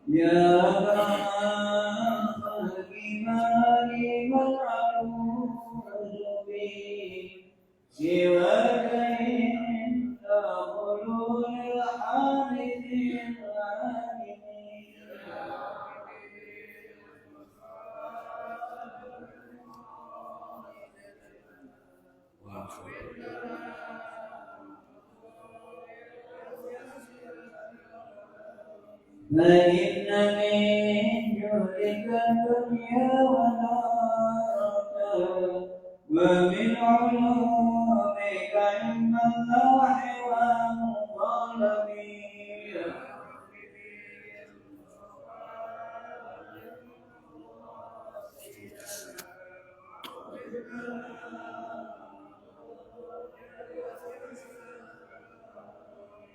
يا خلق مالي والعروج بي سواك عند حلول الحادث العالم فإن من جودك الدنيا ونارها ومن علومك علم اللوح والقلم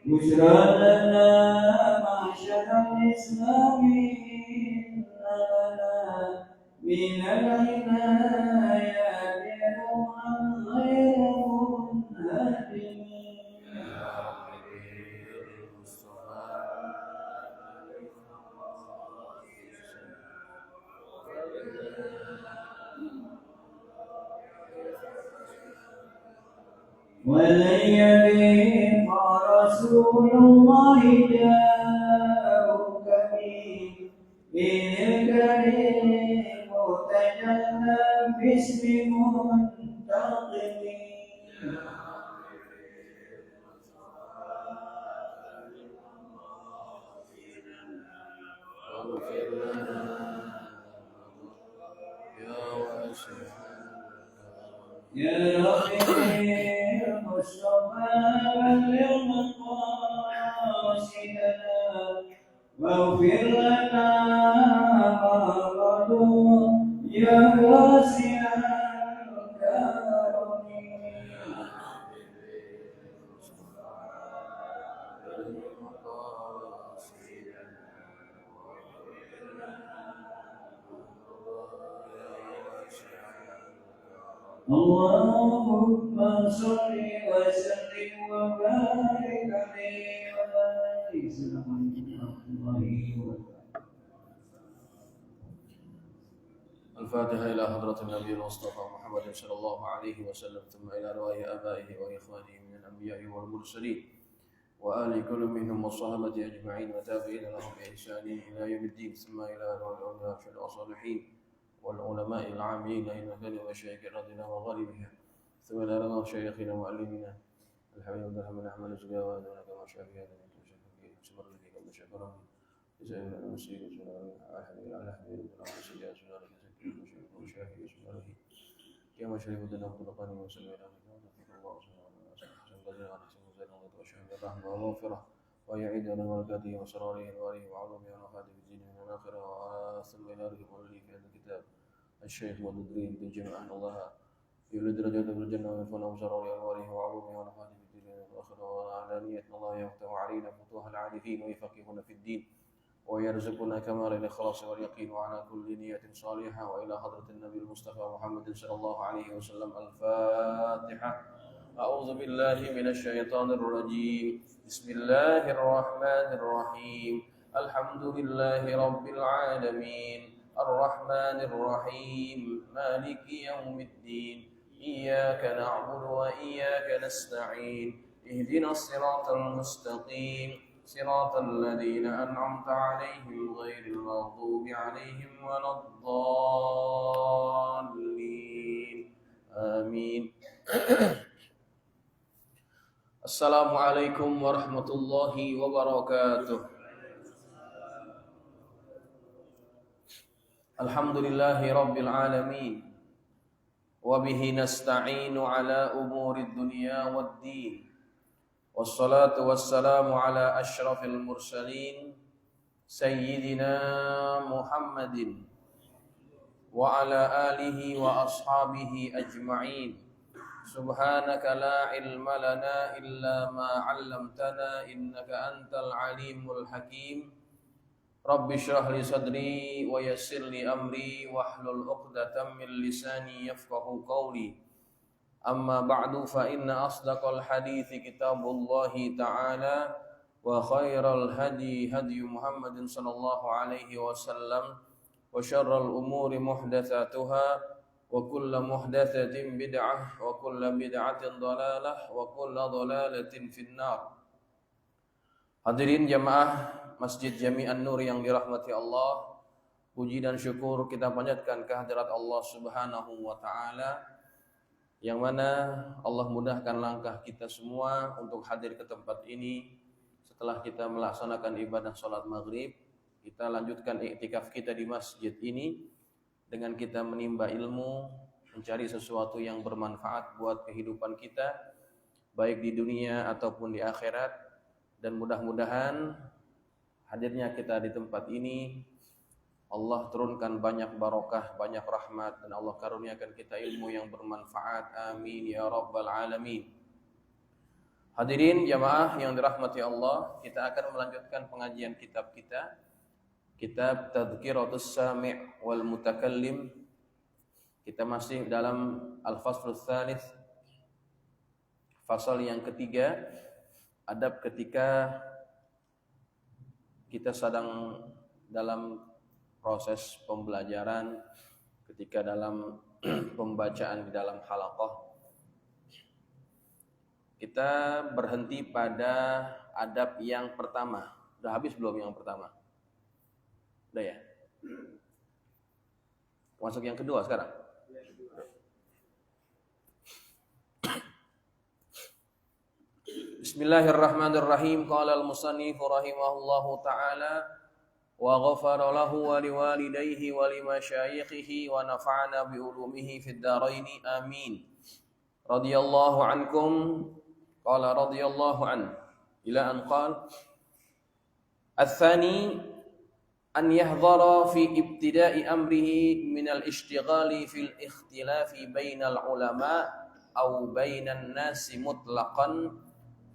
بشرى لنا معشر الإسلام إن لنا من العنايات روحا غير منهدم ولن يبيق رسول الله جاءك به الكريم تجلى باسم منتقم يا ربي المصطفى بلغ مقاصدنا واغفر لنا ما مضى يا واسع الكرم اللهم صل وسلم وبارك عليه وعلى آله الفاتحة إلى حضرة النبي المصطفى محمد صلى الله عليه وسلم ثم إلى رواية آبائه وإخوانه من الأنبياء والمرسلين وآل كل منهم والصحابة أجمعين وتابعين لهم بإحسان إلى يوم الدين ثم إلى رواية الأولياء والصالحين والعلماء العاملين إلى كل مشايخ أرضنا وغربها ثم إلى رواية شيخنا ومعلمنا الحبيب عبد الرحمن أحمد الزكاوى كما شاء في هذا سبر لك كما شكره جزاء المسير على حبيب الرحمن وشافي سبحانه كما شربتنا خلقنا وسلم على الله الرحمة والمغفرة ويعيدنا بركاته وسراره وآله وعظمه ونفعته في الدين من الآخرة ثم إلى رجل لي في هذا الكتاب الشيخ والمدرين بالجميع أن الله يولد درجات في الجنة وينفعنا وسراره وآله وعظمه ونفعته في الدين من الآخرة وعلانية الله يفتح علينا فتوح العارفين ويفقهنا في الدين ويرزقنا كمال الإخلاص واليقين وعلى كل نية صالحة وإلى حضرة النبي المصطفى محمد صلى الله عليه وسلم الفاتحة أعوذ بالله من الشيطان الرجيم بسم الله الرحمن الرحيم الحمد لله رب العالمين الرحمن الرحيم مالك يوم الدين إياك نعبد وإياك نستعين اهدنا الصراط المستقيم صراط الذين أنعمت عليهم غير المغضوب عليهم ولا الضالين آمين. Assalamualaikum warahmatullahi wabarakatuh. Alhamdulillahi rabbil alamin. Wa bihi nasta'inu ala umurid dunya waddin. Wassalatu wassalamu ala ashrafil mursalin Sayyidina Muhammadin wa ala alihi wa ashabihi ajma'in. Subhanaka la ilma lana illa ma 'allamtana innaka antal alimul hakim. Rabbi shrah li sadri wa yassir li amri wahlul 'uqdatam min lisani yafqahu qawli. Amma ba'du fa inna asdaqal hadithi kitabullahi ta'ala وخير الهدي هدي محمد صلى الله عليه وسلم وشر الأمور محدثاتها وكل محدثة بدعة وكل بدعة ضلالة وكل ضلالة في النار. Hadirin jamaah Masjid Jami'an Nur yang dirahmati Allah, puji dan syukur kita panjatkan kehadirat Allah Subhanahu wa taala yang mana Allah mudahkan langkah kita semua untuk hadir ke tempat ini. Setelah kita melaksanakan ibadah sholat maghrib, kita lanjutkan iktikaf kita di masjid ini dengan kita menimba ilmu, mencari sesuatu yang bermanfaat buat kehidupan kita, baik di dunia ataupun di akhirat. Dan mudah-mudahan hadirnya kita di tempat ini, Allah turunkan banyak barokah, banyak rahmat, dan Allah karuniakan kita ilmu yang bermanfaat. Amin ya rabbal alamin. Hadirin jamaah yang dirahmati Allah, kita akan melanjutkan pengajian kitab kita, kitab Tadhkiratus Sami' wal Mutakallim. Kita masih dalam Al-Faslul Tsalits, fasal yang ketiga, adab ketika kita sedang dalam proses pembelajaran, ketika dalam pembacaan di dalam halaqah. Kita berhenti pada adab yang pertama. Udah habis belum yang pertama? Udah ya? Masuk yang kedua sekarang. Bismillahirrahmanirrahim. Qala al-musannif rahimahullahu ta'ala wa ghafara lahu wa liwalidayhi wa limasyayikhihi wa nafa'ana bi ulumihi fid dharain amin. Radhiyallahu ankum. Qala radhiyallahu an ila an qala الثاني أن يحضر في ابتداء أمره من الاشتغال في الاختلاف بين العلماء أو بين الناس مطلقا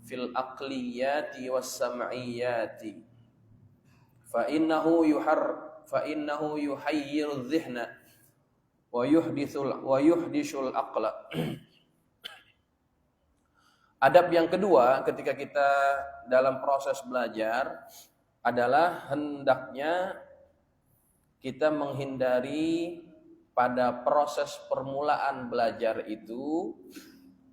في الأقليات والسمعيات فإنه يحير الذهن ويحدث العقل. Adab yang kedua ketika kita dalam proses belajar adalah hendaknya kita menghindari pada proses permulaan belajar itu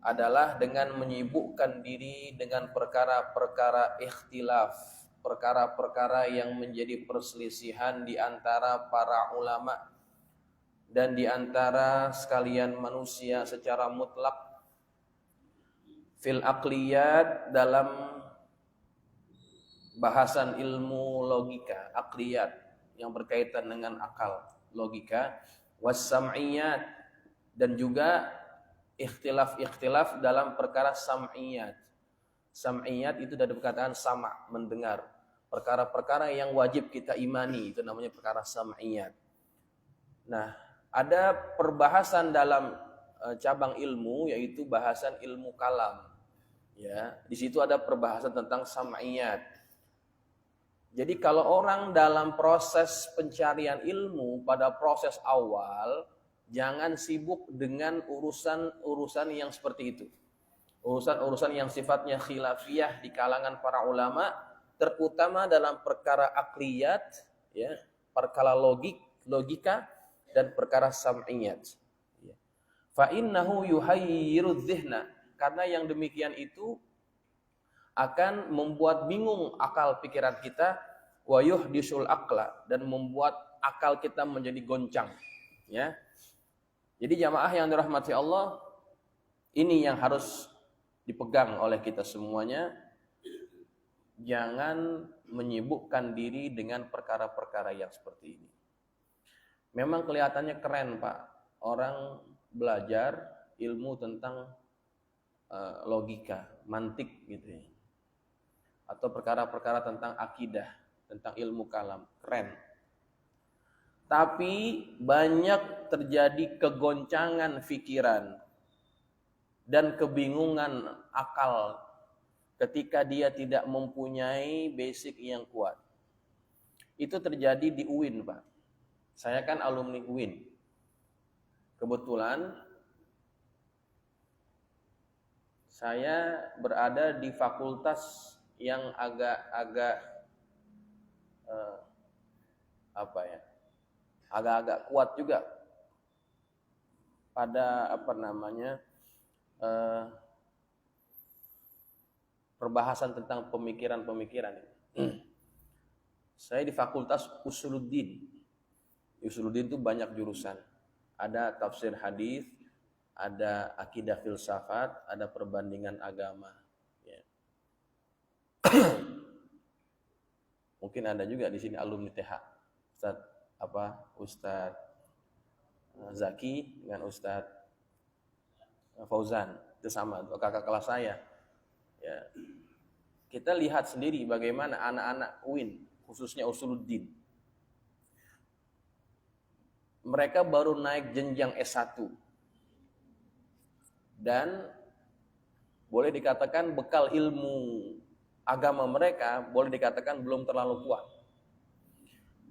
adalah dengan menyibukkan diri dengan perkara-perkara ikhtilaf, perkara-perkara yang menjadi perselisihan di antara para ulama dan di antara sekalian manusia secara mutlak. Fil aqliyat, dalam bahasan ilmu logika, aqliyat yang berkaitan dengan akal, logika, was-sam'iyat, dan juga ikhtilaf dalam perkara sam'iyat. Sam'iyat itu dari perkataan sama', mendengar. Perkara-perkara yang wajib kita imani, itu namanya perkara sam'iyat. Nah, ada perbahasan dalam cabang ilmu, yaitu bahasan ilmu kalam. Ya, di situ ada perbahasan tentang sam'iyat. Jadi kalau orang dalam proses pencarian ilmu pada proses awal, jangan sibuk dengan urusan-urusan yang seperti itu. Urusan-urusan yang sifatnya khilafiyah di kalangan para ulama, terutama dalam perkara akliyat, ya, perkara logika dan perkara sam'iyat. Fa innahu yuhayyiru dhihna, karena yang demikian itu akan membuat bingung akal pikiran kita, wa yuhdisul aqla, dan membuat akal kita menjadi goncang, ya. Jadi jamaah yang dirahmati Allah, ini yang harus dipegang oleh kita semuanya. Jangan menyibukkan diri dengan perkara-perkara yang seperti ini. Memang kelihatannya keren, Pak, orang belajar ilmu tentang logika, mantik gitu ya. Atau perkara-perkara tentang akidah, tentang ilmu kalam, keren. Tapi banyak terjadi kegoncangan pikiran dan kebingungan akal ketika dia tidak mempunyai basic yang kuat. Itu terjadi di UIN, Pak. Saya kan alumni UIN. Kebetulan saya berada di Fakultas yang agak-agak apa ya? Agak-agak kuat juga pada perbahasan tentang pemikiran-pemikiran. Saya di Fakultas Usuluddin. Usuluddin itu banyak jurusan. Ada tafsir hadis, ada akidah filsafat, ada perbandingan agama. Ya. Mungkin ada juga di sini alumni TH. Ustadz Zaki dengan Ustadz Fauzan, itu sama, kakak kelas saya. Ya. Kita lihat sendiri bagaimana anak-anak UIN, khususnya Usuluddin. Mereka baru naik jenjang S1. Dan boleh dikatakan bekal ilmu agama mereka boleh dikatakan belum terlalu kuat.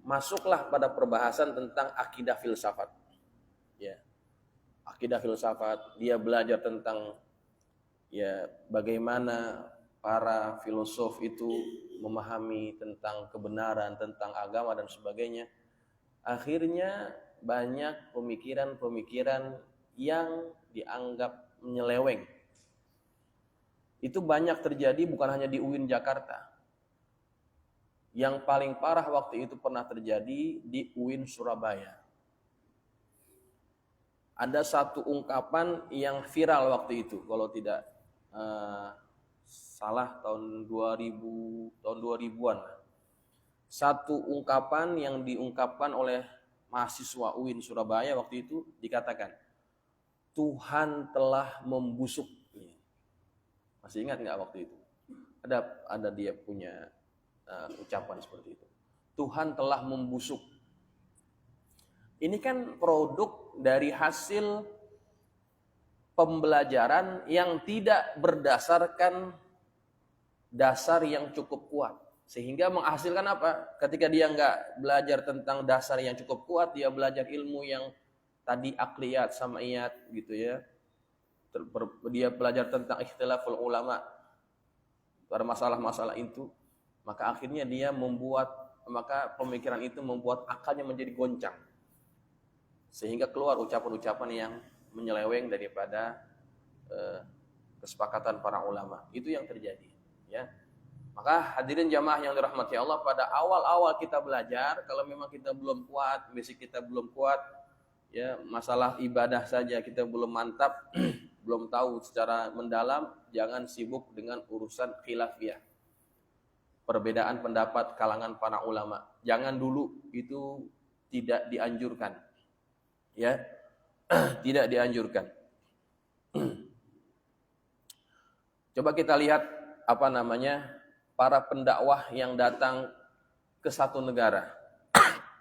Masuklah pada perbahasan tentang akidah filsafat. Ya. Akidah filsafat, dia belajar tentang ya bagaimana para filosof itu memahami tentang kebenaran, tentang agama dan sebagainya. Akhirnya banyak pemikiran-pemikiran yang dianggap menyeleweng. Itu banyak terjadi bukan hanya di UIN Jakarta. Yang paling parah waktu itu pernah terjadi di UIN Surabaya. Ada satu ungkapan yang viral waktu itu, kalau tidak salah tahun 2000-an. Satu ungkapan yang diungkapkan oleh mahasiswa UIN Surabaya waktu itu dikatakan, Tuhan telah membusuk. Masih ingat nggak waktu itu? Ada dia punya ucapan seperti itu. Tuhan telah membusuk. Ini kan produk dari hasil pembelajaran yang tidak berdasarkan dasar yang cukup kuat. Sehingga menghasilkan apa? Ketika dia nggak belajar tentang dasar yang cukup kuat, dia belajar ilmu yang tadi akliyat, sam'iyat gitu ya. Dia belajar tentang ikhtilaful ulama pada masalah-masalah itu, maka akhirnya maka pemikiran itu membuat akalnya menjadi goncang. Sehingga keluar ucapan-ucapan yang menyeleweng daripada kesepakatan para ulama. Itu yang terjadi, ya. Maka hadirin jamaah yang dirahmati Allah, pada awal-awal kita belajar, kalau memang kita belum kuat, basic kita belum kuat, ya, masalah ibadah saja kita belum mantap, belum tahu secara mendalam, jangan sibuk dengan urusan khilafiyah. Perbedaan pendapat kalangan para ulama. Jangan dulu, itu tidak dianjurkan. Ya, tidak dianjurkan. Coba kita lihat para pendakwah yang datang ke satu negara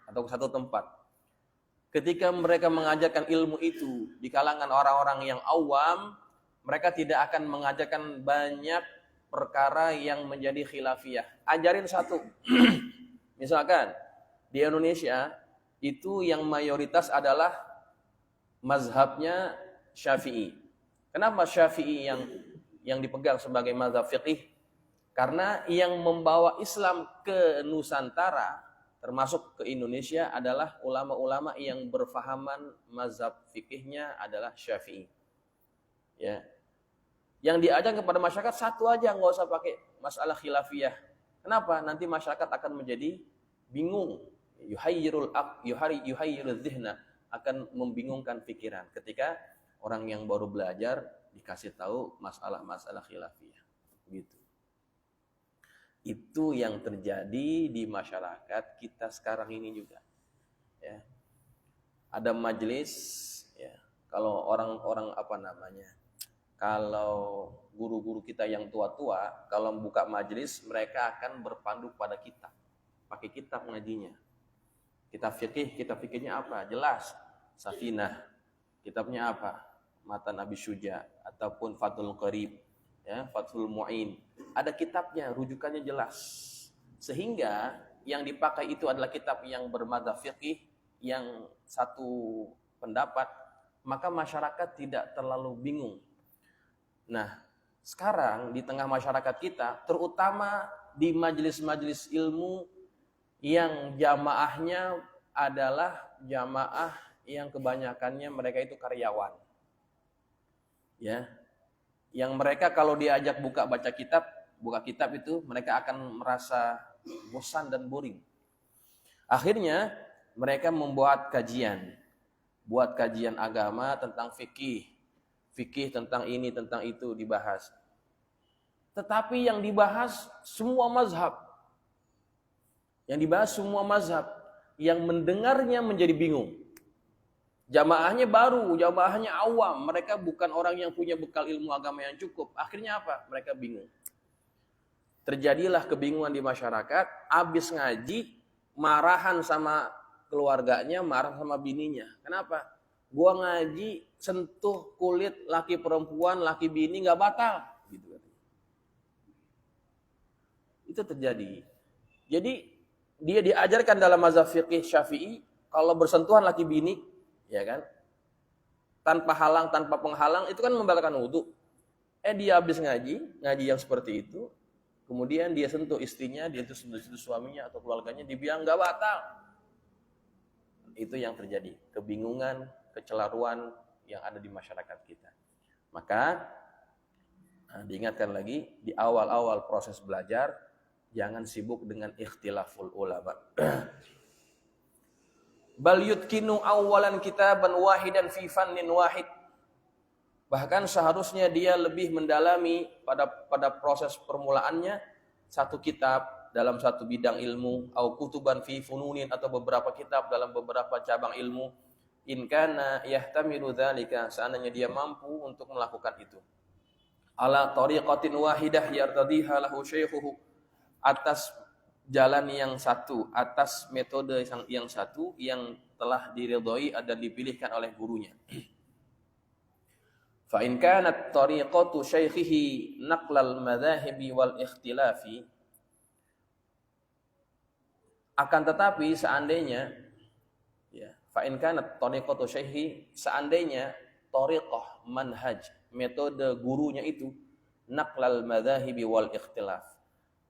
atau ke satu tempat. Ketika mereka mengajarkan ilmu itu di kalangan orang-orang yang awam, mereka tidak akan mengajarkan banyak perkara yang menjadi khilafiyah. Ajarin satu. Misalkan di Indonesia itu yang mayoritas adalah mazhabnya Syafi'i. Kenapa Syafi'i yang dipegang sebagai mazhab fiqih? Karena yang membawa Islam ke Nusantara, termasuk ke Indonesia, adalah ulama-ulama yang berfahaman mazhab fikihnya adalah Syafi'i. Ya. Yang diajak kepada masyarakat satu aja, nggak usah pakai masalah khilafiyah. Kenapa? Nanti masyarakat akan menjadi bingung. Yuhayyirul dhihna, akan membingungkan pikiran ketika orang yang baru belajar dikasih tahu masalah khilafiyah. Gitu. Itu yang terjadi di masyarakat kita sekarang ini juga. Ya. Ada majelis, ya. Kalau orang-orang kalau guru-guru kita yang tua-tua, kalau buka majelis, mereka akan berpandu pada kitab. Pakai kitab ngajinya. Kitab fikihnya apa? Jelas. Safinah. Kitabnya apa? Matan Abi Syuja ataupun Fathul Qarib, ya, Fathul Mu'in. Ada kitabnya, rujukannya jelas. Sehingga yang dipakai itu adalah kitab yang bermadzhab fiqih, yang satu pendapat, maka masyarakat tidak terlalu bingung. Nah, sekarang di tengah masyarakat kita, terutama di majelis-majelis ilmu yang jamaahnya adalah jamaah yang kebanyakannya mereka itu karyawan. Ya. Yang mereka kalau diajak buka kitab itu mereka akan merasa bosan dan boring. Akhirnya mereka membuat kajian. Buat kajian agama tentang fikih tentang ini, tentang itu dibahas. Tetapi yang dibahas semua mazhab. Yang mendengarnya menjadi bingung. Jamaahnya baru, jamaahnya awam. Mereka bukan orang yang punya bekal ilmu agama yang cukup. Akhirnya apa? Mereka bingung. Terjadilah kebingungan di masyarakat. Habis ngaji, marahan sama keluarganya, marah sama bininya. Kenapa? Gua ngaji sentuh kulit laki perempuan, laki bini nggak batal, gitu kan. Itu terjadi. Jadi dia diajarkan dalam mazhab fikih Syafi'i kalau bersentuhan laki bini, ya kan? Tanpa halang, tanpa penghalang itu kan membatalkan wudu. Dia habis ngaji yang seperti itu, kemudian dia sentuh istrinya, dia sentuh suaminya atau keluarganya, dibilang nggak batal. Itu yang terjadi, kebingungan, kecelaruan yang ada di masyarakat kita. Maka diingatkan lagi di awal-awal proses belajar jangan sibuk dengan ikhtilaful ulama. Bal yutkinu awwalan kitaban wahidan fi fannin wahid. Bahkan seharusnya dia lebih mendalami pada proses permulaannya satu kitab dalam satu bidang ilmu, au kutuban fi fununin atau beberapa kitab dalam beberapa cabang ilmu. In kana yahtamilu dzalika, seandainya dia mampu untuk melakukan itu. Ala tariqatin wahidah yartadiha lahu syaikhuhu, atas jalan yang satu, atas metode yang satu yang telah diridhoi dan dipilihkan oleh gurunya. Fa in kanat tariqatu syaikhihi naqlal madzahibi wal ikhtilafi, akan tetapi seandainya fa in kanat tariqatu syaikhi, seandainya tariqah manhaj metode gurunya itu naqlal madzahibi wal ikhtilaf,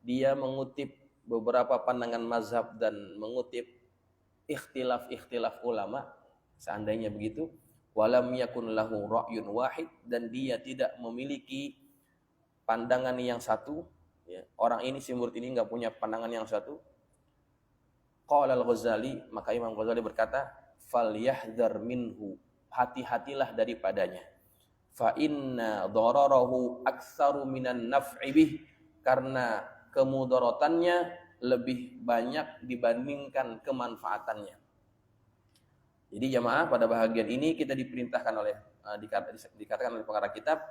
dia mengutip beberapa pandangan mazhab dan mengutip ikhtilaf ulama, seandainya begitu, walam yakun lahu ra'yun wahid, dan dia tidak memiliki pandangan yang satu, ya. Orang ini, si murid ini nggak punya pandangan yang satu. Qala al-Ghazali, maka Imam Ghazali berkata, falyahdhar minhu, hati-hatilah daripadanya. Fa inna dararahu aktsaru minan naf'i bih, karena kemudaratannya lebih banyak dibandingkan kemanfaatannya. Jadi jamaah, pada bahagian ini kita diperintahkan oleh dikatakan oleh pengarang kitab,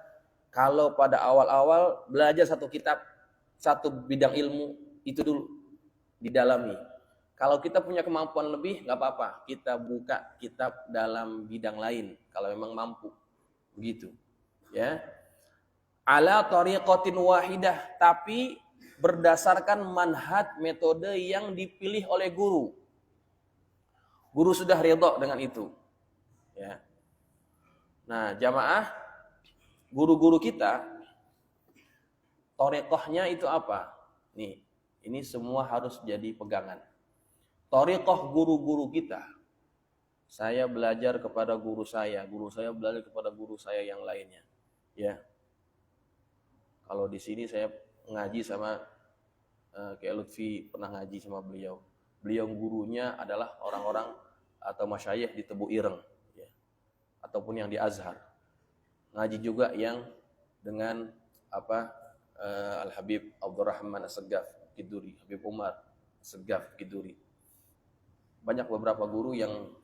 kalau pada awal-awal belajar satu kitab, satu bidang ilmu itu dulu didalami. Kalau kita punya kemampuan lebih, nggak apa-apa, kita buka kitab dalam bidang lain kalau memang mampu, begitu. Ya, ala tariqatin wahidah, tapi berdasarkan manhaj metode yang dipilih oleh guru. Guru sudah ridho dengan itu. Ya. Nah, jamaah, guru-guru kita, thariqahnya itu apa? Nih, ini semua harus jadi pegangan. Thariqah guru-guru kita. Saya belajar kepada guru saya belajar kepada guru saya yang lainnya. Ya. Kalau di sini saya ngaji sama kayak Lutfi, pernah ngaji sama beliau. Beliau gurunya adalah orang-orang atau masyayikh di Tebu Ireng, ya, ataupun yang di Azhar. Ngaji juga yang dengan Al-Habib Abdurrahman As-Segaf Kiduri, Habib Umar As-Segaf Kiduri. Banyak beberapa guru yang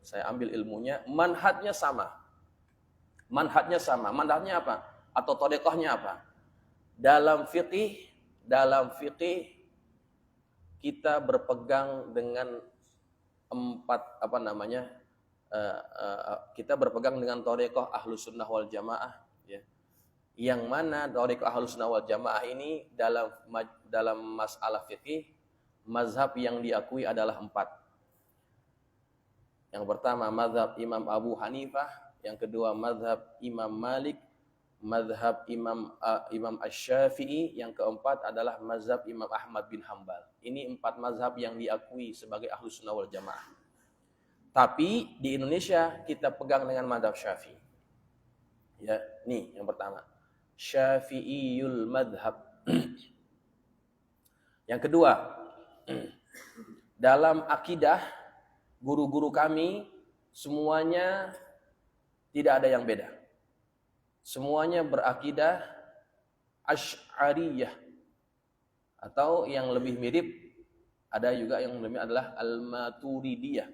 saya ambil ilmunya, manhajnya sama. Manhajnya apa? Atau thariqahnya apa? Dalam fikih kita berpegang dengan kita berpegang dengan thariqah Ahlus Sunnah wal Jamaah, ya. Yang mana thariqah Ahlus Sunnah wal Jamaah ini dalam masalah fikih, mazhab yang diakui adalah 4. Yang pertama mazhab Imam Abu Hanifah, yang kedua mazhab Imam Malik, mazhab Imam Asy-Syafi'i, yang keempat adalah mazhab Imam Ahmad bin Hambal. Ini 4 mazhab yang diakui sebagai Ahlus Sunnah wal Jamaah. Tapi di Indonesia kita pegang dengan mazhab Syafi'i. Ya, nih yang pertama. Syafi'iyul madhab. Yang kedua, dalam akidah guru-guru kami semuanya tidak ada yang beda. Semuanya berakidah Asy'ariyah, atau yang lebih mirip, ada juga yang lebih adalah Al-Maturidiyah.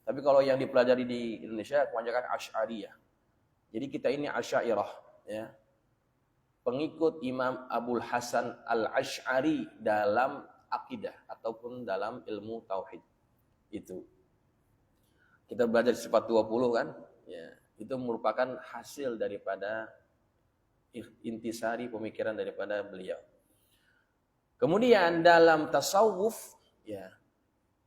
Tapi kalau yang dipelajari di Indonesia kebanyakan Asy'ariyah. Jadi kita ini Asy'ariyah, ya. Pengikut Imam Abul Hasan Al-Asy'ari dalam akidah ataupun dalam ilmu tauhid. Itu. Kita belajar sifat 20 kan? Ya, itu merupakan hasil daripada intisari pemikiran daripada beliau. Kemudian dalam tasawuf, ya.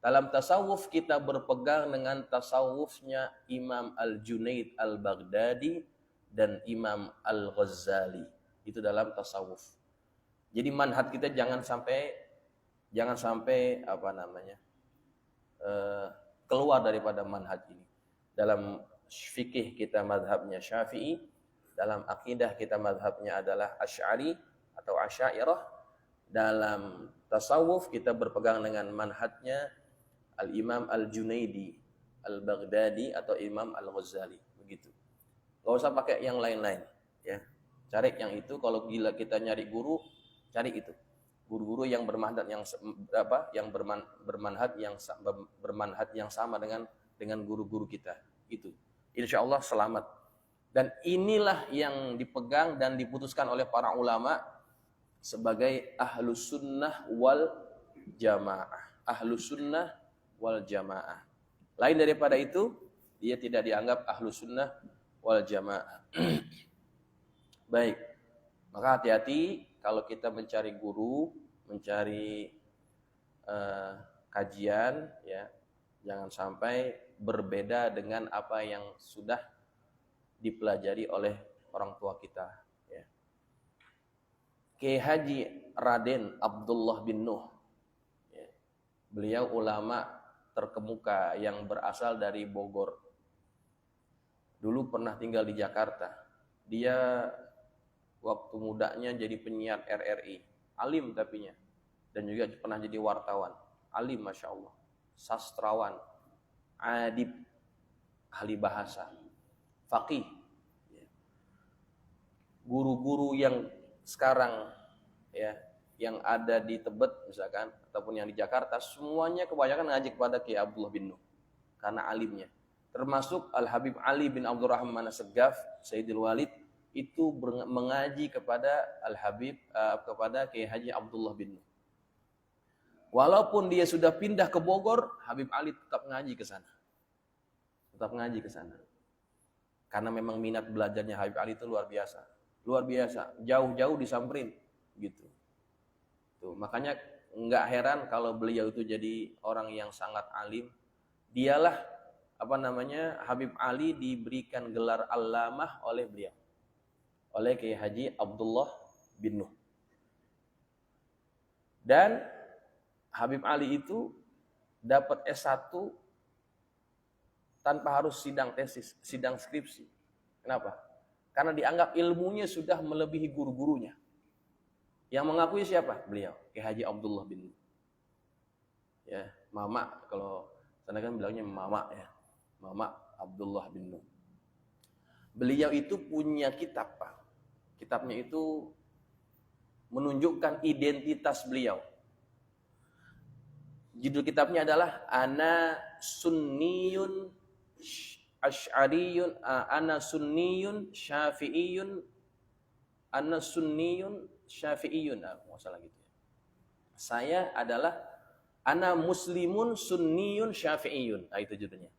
Dalam tasawuf kita berpegang dengan tasawufnya Imam Al-Junaid Al-Baghdadi dan Imam Al-Ghazali. Itu dalam tasawuf. Jadi manhaj kita jangan sampai keluar daripada manhaj ini. Dalam fikih kita mazhabnya Syafi'i, dalam akidah kita mazhabnya adalah Asy'ari atau Asy'ariyah. Dalam tasawuf kita berpegang dengan manhajnya Al-Imam Al-Junaidi Al-Baghdadi atau Imam Al-Ghazali. Begitu. Gak usah pakai yang lain-lain, ya. Cari yang itu. Kalau gila kita nyari guru, cari itu. Guru-guru yang bermanhaj yang sama dengan guru-guru kita. Itu. Insya Allah selamat. Dan inilah yang dipegang dan diputuskan oleh para ulama sebagai Ahlus Sunnah wal Jamaah. Ahlus Sunnah wal Jamaah. Lain daripada itu, dia tidak dianggap Ahlus Sunnah wal Jamaah. Baik, maka hati-hati kalau kita mencari guru, mencari kajian, ya, jangan sampai berbeda dengan apa yang sudah dipelajari oleh orang tua kita. Ya. Kiai Haji Raden Abdullah bin Nuh, ya. Beliau ulama terkemuka yang berasal dari Bogor. Dulu pernah tinggal di Jakarta. Dia waktu mudanya jadi penyiar RRI, alim tapinya, dan juga pernah jadi wartawan, alim masya Allah, sastrawan, adib, ahli bahasa, faqih. Guru-guru yang sekarang, ya, yang ada di Tebet misalkan ataupun yang di Jakarta, semuanya kebanyakan ngaji kepada Kiai Abdullah bin Nuh karena alimnya. Termasuk Al Habib Ali bin Abdurrahman As-Segaf, Sayyidul Walid, itu mengaji kepada Al-Habib, kepada Kiai Haji Abdullah bin Nuh. Walaupun dia sudah pindah ke Bogor, Habib Ali tetap ngaji ke sana. Tetap ngaji ke sana. Karena memang minat belajarnya Habib Ali itu luar biasa. Luar biasa, jauh-jauh disamperin gitu. Tuh, makanya enggak heran kalau beliau itu jadi orang yang sangat alim. Dialah Habib Ali diberikan gelar Allamah oleh beliau. Oleh Kiai Haji Abdullah bin Nuh. Dan Habib Ali itu dapat S1 tanpa harus sidang tesis, sidang skripsi. Kenapa? Karena dianggap ilmunya sudah melebihi guru-gurunya. Yang mengakui siapa? Beliau, Kiai Haji Abdullah bin Nuh. Ya, Mama, kalau sana kan bilangnya Mama, ya. Mama Abdullah bin Nuh. Beliau itu punya kitab, Pak. Kitabnya itu menunjukkan identitas beliau. Judul kitabnya adalah Ana Sunniyun Asy'ariyun, Ana Sunniyun Syafi'iyun, Ana Sunniyun Syafi'iyun, masalah gitu. Saya adalah Ana Muslimun Sunniyun Syafi'iyun. Nah, itu judulnya.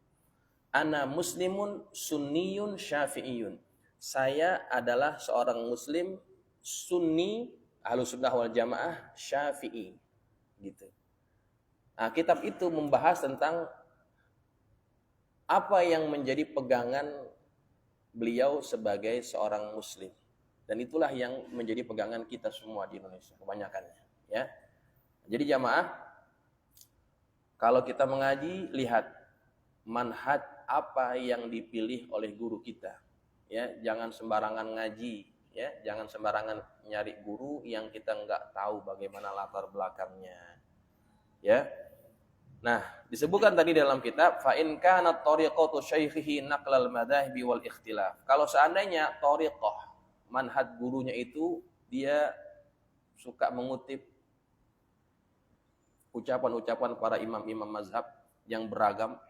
Ana Muslimun Sunniyun Syafi'iyun. Saya adalah seorang Muslim Sunni, Ahlus Sunnah wal Jamaah, Syafi'i, gitu. Nah, kitab itu membahas tentang apa yang menjadi pegangan beliau sebagai seorang Muslim. Dan itulah yang menjadi pegangan kita semua di Indonesia kebanyakannya, ya. Jadi jamaah, kalau kita mengaji, lihat manhaj apa yang dipilih oleh guru kita, ya. Jangan sembarangan ngaji, ya. Jangan sembarangan nyari guru yang kita nggak tahu bagaimana latar belakangnya, ya. Nah, disebutkan tadi dalam kitab, fa in kana tariqatu syaikhihi naqlal madhahibi wal ikhtilaf. Kalau seandainya tariqah manhaj gurunya itu dia suka mengutip ucapan-ucapan para imam-imam mazhab yang beragam,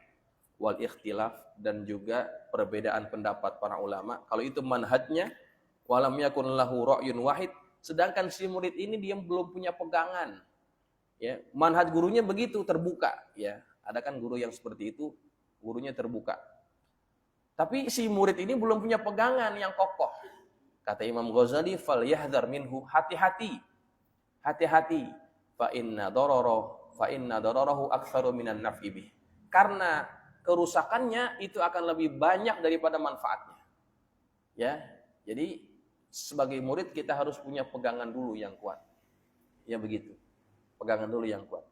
wal ikhtilaf, dan juga perbedaan pendapat para ulama. Kalau itu manhajnya, walam yakun lahu ra'yun wahid, sedangkan si murid ini dia belum punya pegangan. Ya, manhaj gurunya begitu terbuka, ya. Ada kan guru yang seperti itu, gurunya terbuka. Tapi si murid ini belum punya pegangan yang kokoh. Kata Imam Ghazali, fal yahdhar minhu, hati-hati. Hati-hati. Fa inna dararahu aktsaru minan naf'i bih. Karena kerusakannya itu akan lebih banyak daripada manfaatnya. Ya. Jadi sebagai murid kita harus punya pegangan dulu yang kuat. Ya begitu. Pegangan dulu yang kuat.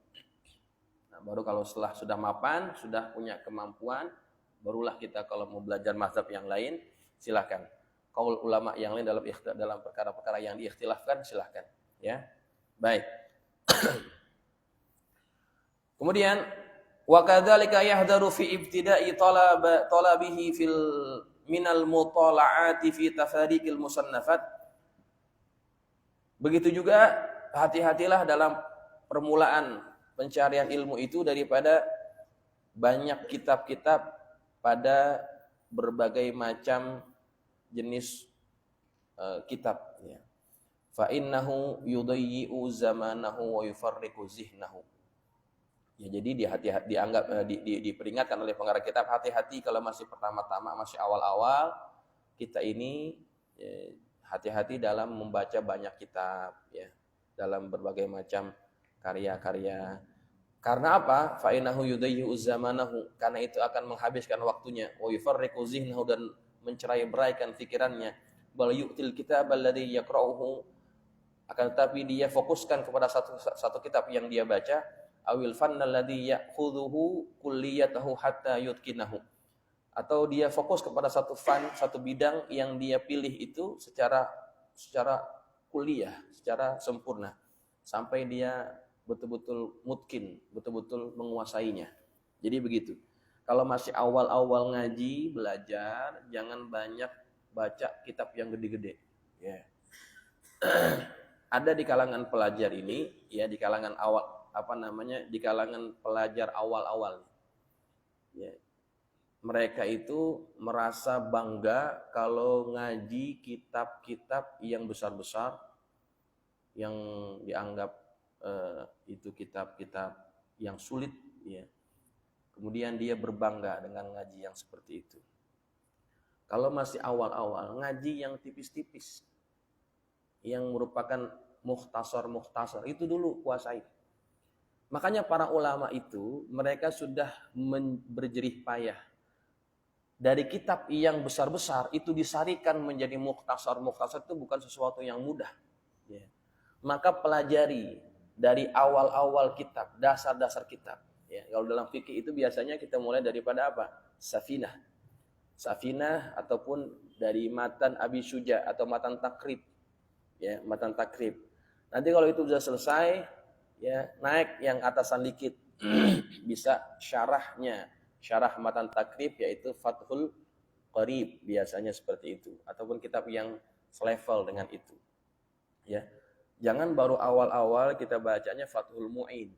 Nah, baru kalau setelah sudah mapan, sudah punya kemampuan, barulah kita kalau mau belajar mazhab yang lain, silakan. Qaul ulama yang lain dalam perkara-perkara yang diikhtilafkan, silakan. Ya, baik. Kemudian, wa kadzalika yahdharu fi ibtida'i talabihi fil minal mutala'ati fi tafariqil musannafat. Begitu juga hati-hatilah dalam permulaan pencarian ilmu itu daripada banyak kitab-kitab pada berbagai macam jenis kitab, ya. Fa innahu yudayyi'u zamanahu wa yufarriqu zihnahu. Ya, jadi diperingatkan oleh pengarang kitab, hati-hati kalau masih pertama-tama, masih awal-awal kita ini, ya, hati-hati dalam membaca banyak kitab, ya, dalam berbagai macam karya-karya. Karena apa? Fa innahu yudayyi'u zamanahu, karena itu akan menghabiskan waktunya, wa yufarriqu zihnahu, dan mencerai-beraikan pikirannya. Bal yu'til kitab alladhi yaqra'uhu, akan tetapi dia fokuskan kepada satu kitab yang dia baca, awil fanna alladhi ya'khudhuhu kulliyatahu hatta yutqinahu, atau dia fokus kepada satu fan, satu bidang yang dia pilih itu secara kuliah, secara sempurna, sampai dia betul-betul mutkin, betul-betul menguasainya. Jadi begitu. Kalau masih awal-awal ngaji, belajar, jangan banyak baca kitab yang gede-gede. Ya. Ada di kalangan pelajar ini, ya, di kalangan di kalangan pelajar awal-awal. Ya. Mereka itu merasa bangga kalau ngaji kitab-kitab yang besar-besar, yang dianggap itu kitab-kitab yang sulit, ya. Kemudian dia berbangga dengan ngaji yang seperti itu. Kalau masih awal-awal, ngaji yang tipis-tipis, yang merupakan mukhtasar, itu dulu kuasai. Makanya para ulama itu, mereka sudah berjerih payah. Dari kitab yang besar-besar, itu disarikan menjadi mukhtasar itu bukan sesuatu yang mudah. Ya. Maka pelajari dari awal-awal kitab, dasar-dasar kitab. Ya, kalau dalam fikih itu biasanya kita mulai daripada apa? Safinah ataupun dari matan Abi Syuja atau matan takrib. Ya, matan takrib. Nanti kalau itu sudah selesai, ya, naik yang atasan dikit. Bisa syarah matan takrib, yaitu Fathul Qarib, biasanya seperti itu, ataupun kitab yang selevel dengan itu. Ya. Jangan baru awal-awal kita bacanya Fathul Mu'in.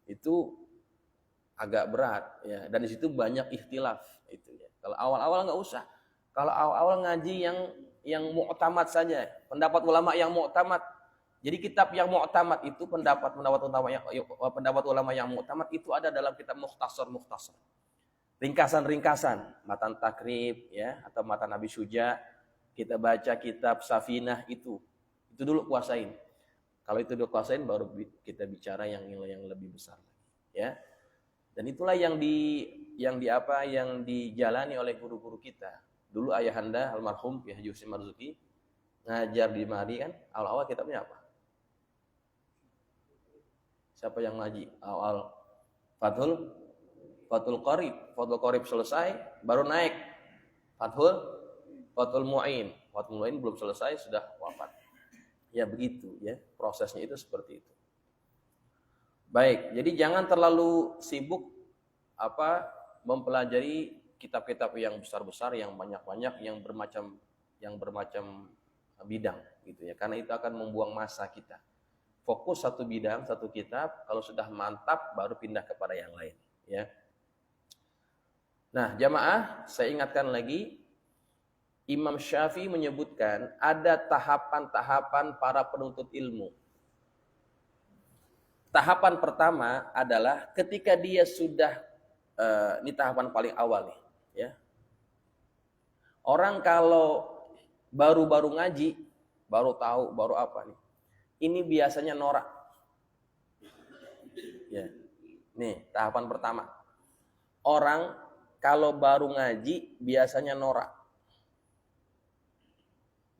Itu agak berat, ya, dan di situ banyak ikhtilaf itu, ya. Kalau awal-awal enggak usah. Kalau awal-awal ngaji yang mu'tamad saja, pendapat ulama yang mu'tamad. Jadi kitab yang mu'tamad itu pendapat ulama yang mu'tamad itu ada dalam kitab mukhtasar. Ringkasan, matan takrib, ya, atau matan Nabi Syuja. Kita baca kitab Safinah itu dulu kuasain. Kalau itu udah kuasain, baru kita bicara yang lebih besar, ya. Dan itulah yang dijalani oleh guru-guru kita. Dulu ayahanda almarhum Ki Haji Husin Marzuki, ngajar di mari kan, awal-awal kitabnya apa? Siapa yang ngaji? Awal Fathul Qorib selesai, baru naik Fathul Mu'in. Fathul Mu'in belum selesai sudah wafat. Ya begitu ya, prosesnya itu seperti itu. Baik, jadi jangan terlalu sibuk mempelajari kitab-kitab yang besar-besar, yang banyak-banyak, yang bermacam bidang gitu ya. Karena itu akan membuang masa kita. Fokus satu bidang, satu kitab, kalau sudah mantap baru pindah kepada yang lain ya. Nah, jamaah, saya ingatkan lagi, Imam Syafi'i menyebutkan ada tahapan-tahapan para penuntut ilmu. Tahapan pertama adalah ketika dia sudah, ini tahapan paling awal nih, ya. Orang kalau baru-baru ngaji, baru tahu, baru apa nih, ini biasanya norak. Ya. Nih, tahapan pertama. Orang kalau baru ngaji biasanya norak.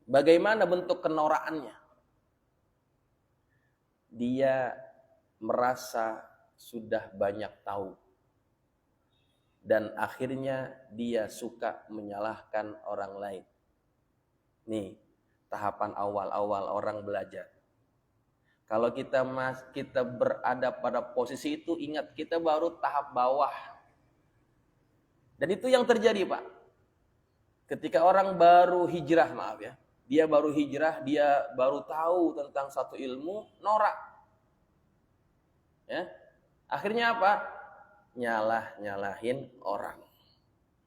Bagaimana bentuk kenorakannya? Dia merasa sudah banyak tahu. Dan akhirnya dia suka menyalahkan orang lain. Nih, tahapan awal-awal orang belajar. Kalau kita berada pada posisi itu, ingat kita baru tahap bawah. Dan itu yang terjadi, Pak. Ketika orang baru hijrah, maaf ya. Dia baru hijrah, dia baru tahu tentang satu ilmu, norak. Ya. Akhirnya apa? Nyalahin orang.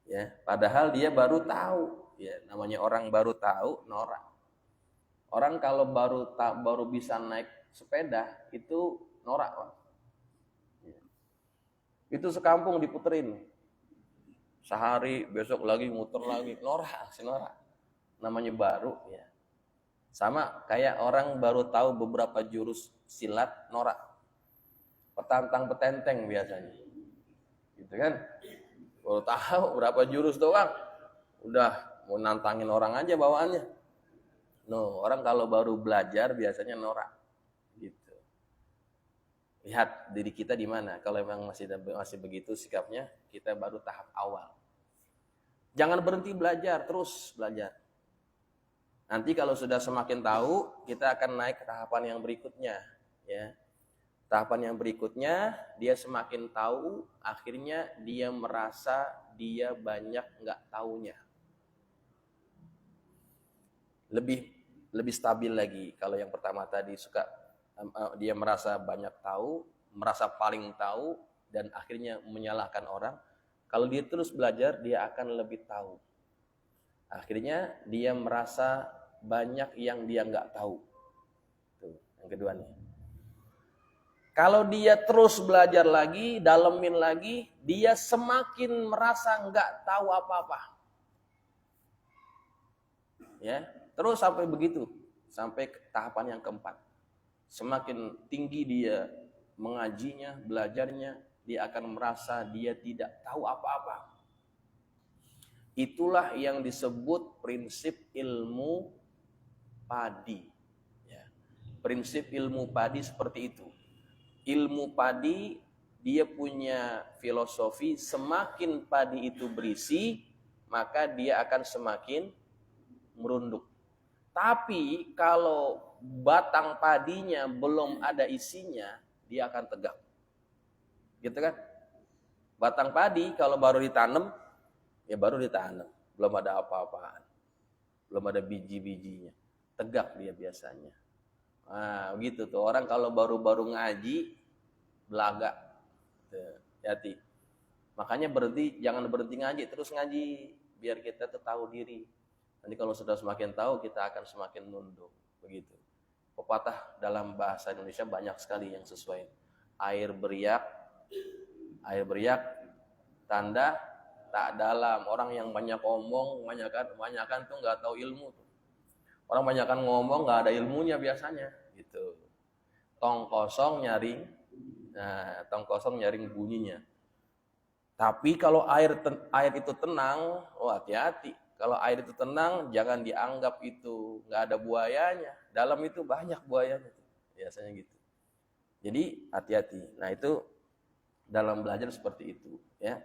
Ya, padahal dia baru tahu. Ya, namanya orang baru tahu, norak. Orang kalau baru bisa naik sepeda itu norak, Pak. Ya. Itu sekampung diputerin. Sehari, besok lagi muter lagi, norak, si norak. Namanya baru ya. Sama kayak orang baru tahu beberapa jurus silat, norak. Petantang petenteng biasanya. Gitu kan? Baru tahu berapa jurus doang, udah mau nantangin orang aja bawaannya. No, orang kalau baru belajar biasanya norak. Gitu. Lihat diri kita di mana. Kalau memang masih begitu sikapnya, kita baru tahap awal. Jangan berhenti belajar, terus belajar. Nanti kalau sudah semakin tahu, kita akan naik ke tahapan yang berikutnya. Ya. Tahapan yang berikutnya, dia semakin tahu, akhirnya dia merasa dia banyak nggak taunya. Lebih stabil lagi. Kalau yang pertama tadi dia merasa banyak tahu, merasa paling tahu, dan akhirnya menyalahkan orang. Kalau dia terus belajar, dia akan lebih tahu. Akhirnya dia merasa banyak yang dia nggak tahu. Tuh, yang kedua nih. Kalau dia terus belajar lagi, dalemin lagi, dia semakin merasa nggak tahu apa-apa. Ya, terus sampai begitu, sampai ke tahapan yang keempat. Semakin tinggi dia mengajinya, belajarnya, dia akan merasa dia tidak tahu apa-apa. Itulah yang disebut prinsip ilmu padi. Ya. Prinsip ilmu padi seperti itu. Ilmu padi, dia punya filosofi, semakin padi itu berisi, maka dia akan semakin merunduk. Tapi kalau batang padinya belum ada isinya, dia akan tegak. Gitu kan? Batang padi kalau baru ditanam, ya baru ditanam, belum ada apa-apaan, belum ada biji-bijinya, tegak dia biasanya. Nah, begitu tuh orang kalau baru-baru ngaji, belaga, hati. Makanya jangan berhenti ngaji, terus ngaji, biar kita tuh tahu diri. Nanti kalau sudah semakin tahu, kita akan semakin nunduk, begitu. Pepatah dalam bahasa Indonesia banyak sekali yang sesuai. Air beriak, tanda tak dalam. Orang yang banyak ngomong, kebanyakan tuh nggak tahu ilmu tuh. Orang banyakan ngomong nggak ada ilmunya biasanya, gitu. Tong kosong nyaring bunyinya. Tapi kalau air itu tenang, hati-hati. Kalau air itu tenang, jangan dianggap itu nggak ada buayanya. Dalam itu banyak buayanya. Biasanya gitu. Jadi hati-hati. Nah itu dalam belajar seperti itu. Ya.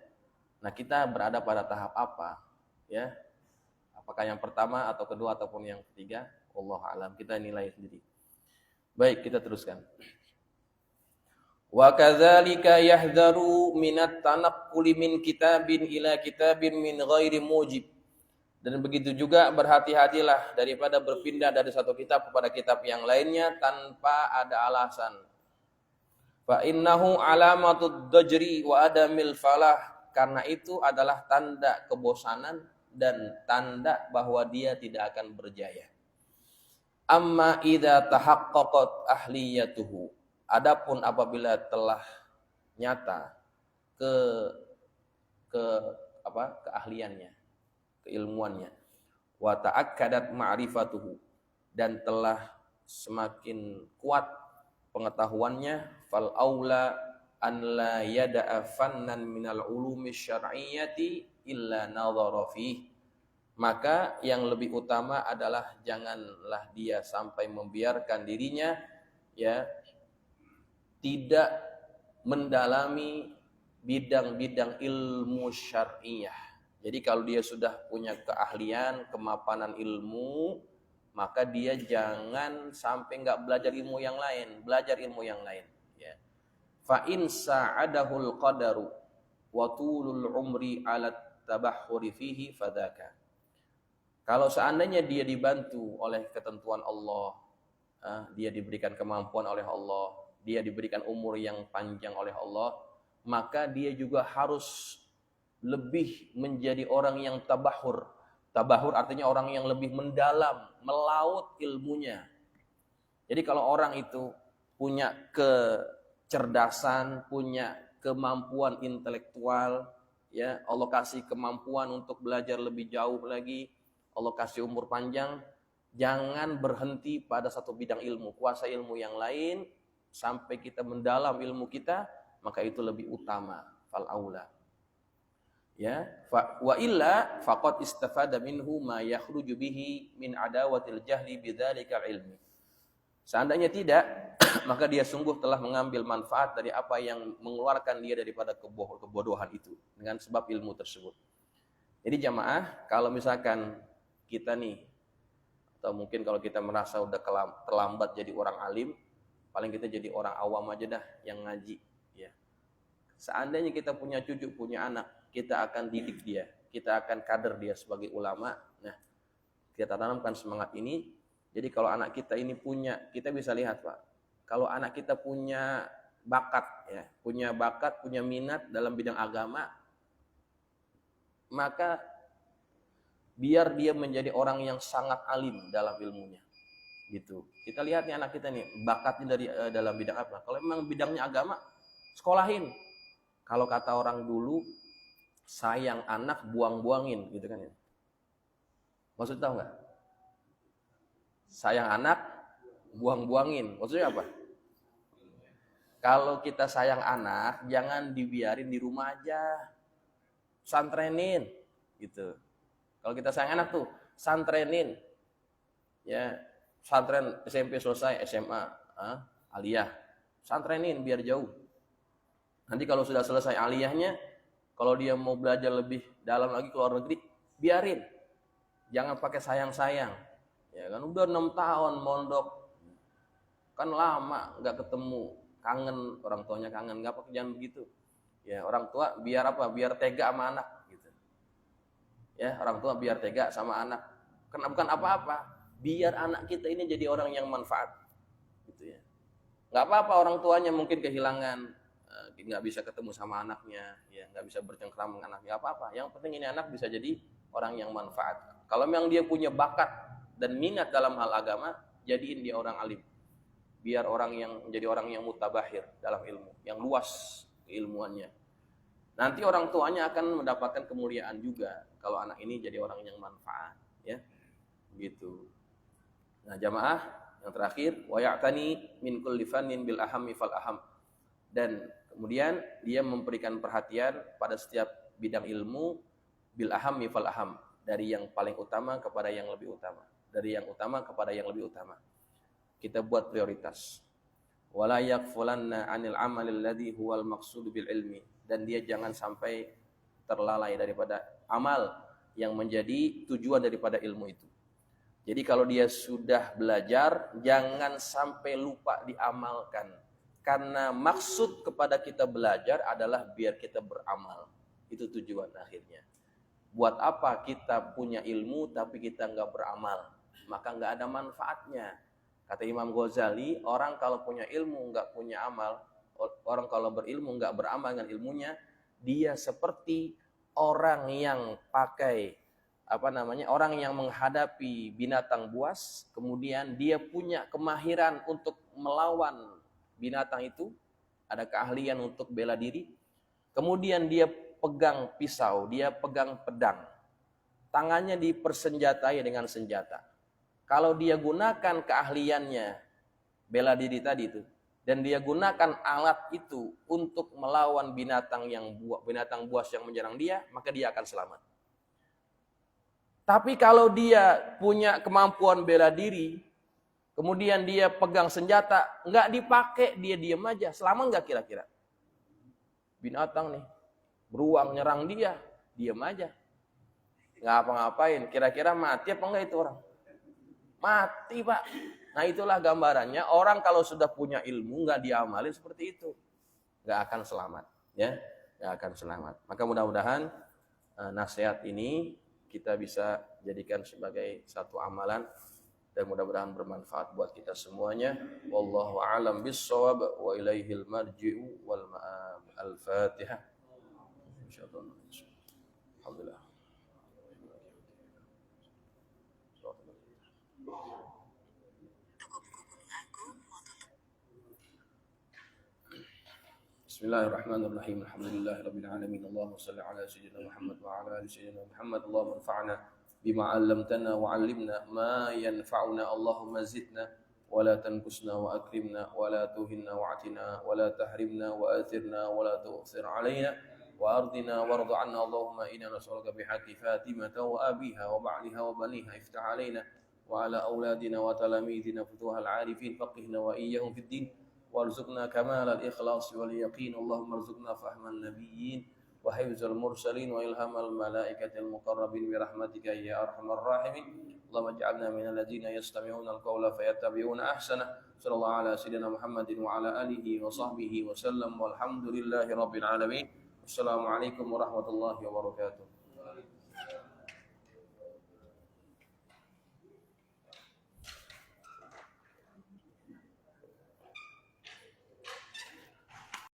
Nah kita berada pada tahap apa? Ya. Apakah yang pertama atau kedua ataupun yang ketiga? Wallahu a'lam. Kita nilai sendiri. Baik, kita teruskan. Wa kadzalika yahdharu minat tanaqquli min kitabin ila kitabin min ghairi mujib. Dan begitu juga berhati-hatilah daripada berpindah dari satu kitab kepada kitab yang lainnya tanpa ada alasan. Fa innahu alamatud dajri wa adamil falah, karena itu adalah tanda kebosanan dan tanda bahwa dia tidak akan berjaya. Amma idza tahaqqaqat ahliyatuhu, adapun apabila telah nyata keahliannya, keilmuannya, wa ta'akkadat ma'rifatuhu, dan telah semakin kuat pengetahuannya, fal aula an la yada'a fannan minal ulumi syar'iyyati illa nadhara fihi, maka yang lebih utama adalah janganlah dia sampai membiarkan dirinya ya tidak mendalami bidang-bidang ilmu syar'iyah. Jadi kalau dia sudah punya keahlian, kemapanan ilmu, maka dia jangan sampai nggak belajar ilmu yang lain, belajar ilmu yang lain. Ya. Fa in sa'adahul qadaru wa tulul umri ala tabahhuri fihi fadaka. Kalau seandainya dia dibantu oleh ketentuan Allah, dia diberikan kemampuan oleh Allah, dia diberikan umur yang panjang oleh Allah, maka dia juga harus lebih menjadi orang yang tabahur. Tabahur artinya orang yang lebih mendalam, melaut ilmunya. Jadi kalau orang itu punya kecerdasan, punya kemampuan intelektual, ya Allah kasih kemampuan untuk belajar lebih jauh lagi, Allah kasih umur panjang, jangan berhenti pada satu bidang ilmu, kuasai ilmu yang lain sampai kita mendalam ilmu kita, maka itu lebih utama, fal aula. Ya, wa illa faqad istafada minhu ma yakhruju bihi min adawatil jahli bidzalikal ilmi. Seandainya tidak, maka dia sungguh telah mengambil manfaat dari apa yang mengeluarkan dia daripada kebodohan itu dengan sebab ilmu tersebut. Jadi jamaah, kalau misalkan kita nih, atau mungkin kalau kita merasa udah terlambat jadi orang alim, paling kita jadi orang awam aja dah yang ngaji. Ya. Seandainya kita punya cucu, punya anak, kita akan didik dia, kita akan kader dia sebagai ulama. Nah, kita tanamkan semangat ini. Jadi kalau anak kita ini punya, kita bisa lihat Pak, kalau anak kita punya bakat, ya, punya minat dalam bidang agama, maka biar dia menjadi orang yang sangat alim dalam ilmunya. Gitu. Kita lihat nih anak kita nih, bakatnya dari dalam bidang apa? Kalau memang bidangnya agama, sekolahin. Kalau kata orang dulu, sayang anak buang-buangin, gitu kan ya. Maksud tahu nggak? Sayang anak buang-buangin. Maksudnya apa? Kalau kita sayang anak, jangan dibiarin di rumah aja. Santrenin, gitu. Kalau kita sayang anak tuh, santrenin. Ya, santren SMP selesai, SMA, aliyah. Santrenin biar jauh. Nanti kalau sudah selesai aliyahnya, kalau dia mau belajar lebih dalam lagi ke luar negeri, biarin. Jangan pakai sayang-sayang. Ya kan udah 6 tahun mondok. Kan lama nggak ketemu, kangen, orang tuanya kangen, nggak pakai jangan begitu. Ya, orang tua biar apa? Biar tega sama anak gitu. Ya, orang tua biar tega sama anak. Karena bukan apa-apa. Biar anak kita ini jadi orang yang manfaat. Gitu ya. Nggak apa-apa orang tuanya mungkin kehilangan, nggak bisa ketemu sama anaknya, ya nggak bisa bercengkrama dengan anaknya, apa-apa. Yang penting ini anak bisa jadi orang yang manfaat. Kalau memang dia punya bakat dan minat dalam hal agama, jadiin dia orang alim. Biar orang yang menjadi orang yang mutabahir dalam ilmu, yang luas keilmuannya. Nanti orang tuanya akan mendapatkan kemuliaan juga kalau anak ini jadi orang yang manfaat, ya. Gitu. Nah, jamaah yang terakhir, wa ya'tani min kulli fannin bil ahammi fal aham. Dan kemudian dia memberikan perhatian pada setiap bidang ilmu bil ahammi fal aham, dari yang paling utama kepada yang lebih utama, dari yang utama kepada yang lebih utama. Kita buat prioritas. Wala yakfulanna 'anil 'amalil ladzi huwal maqsud bil ilmi, dan dia jangan sampai terlalai daripada amal yang menjadi tujuan daripada ilmu itu. Jadi kalau dia sudah belajar, jangan sampai lupa diamalkan. Karena maksud kepada kita belajar adalah biar kita beramal. Itu tujuan akhirnya. Buat apa kita punya ilmu tapi kita nggak beramal? Maka nggak ada manfaatnya. Kata Imam Ghazali, orang kalau punya ilmu nggak punya amal, orang kalau berilmu nggak beramal dengan ilmunya, dia seperti orang yang pakai orang yang menghadapi binatang buas, kemudian dia punya kemahiran untuk melawan binatang itu, ada keahlian untuk bela diri, kemudian dia pegang pisau, dia pegang pedang, tangannya dipersenjatai dengan senjata. Kalau dia gunakan keahliannya bela diri tadi itu, dan dia gunakan alat itu untuk melawan binatang buas yang menyerang dia, maka dia akan selamat. Tapi kalau dia punya kemampuan bela diri, kemudian dia pegang senjata, nggak dipakai, dia diam aja, selamat nggak kira-kira? Binatang nih, beruang nyerang dia, diam aja, nggak apa-ngapain. Kira-kira mati apa enggak itu orang? Mati, Pak. Nah itulah gambarannya, orang kalau sudah punya ilmu nggak diamalin seperti itu, nggak akan selamat, ya, nggak akan selamat. Maka mudah-mudahan nasihat ini kita bisa jadikan sebagai satu amalan dan mudah-mudahan bermanfaat buat kita semuanya. Wallahu a'lam bis-shawab wa ilaihil marji'u wal ma'ab. Al-Fatihah. Alhamdulillah. Bismillahirrahmanirrahim. Alhamdulillahirabbil alamin. Allahumma shalli ala sayyidina Muhammad wa ala ali sayyidina Muhammad. Allahumma anfa'na bima 'allamtana wa 'allimna ma yanfa'una. Allahumma zidna wa la tanqusna wa akrimna wa la tuhinna wa'tina wa la tahrimna wa athirna wa la tu'thir 'alaina wa ardina warḍa 'anna. Allahumma inna nas'aluka bihaqqi Fatimah wa abiha wa ba'liha wa baniha iftah 'alaina wa 'ala auladina wa talamidina futuhal 'arifin faqihna wa iyyahum fid din warzuqna kamal al-ikhlas wal yaqin. Allahumma arzuqna fahman nabiyyin wa hifzal mursalin wa ilhamal malaikatil muqarrabin bi rahmatika ya arhamar rahimin. Allahumma ij'alna minal ladzina yastami'una al-qawla fayattabi'una ahsana. Sallallahu ala sayyidina Muhammadin wa ala alihi wa sahbihi wa sallam walhamdulillahi rabbil alamin. Wassalamualaikum warahmatullahi wabarakatuh.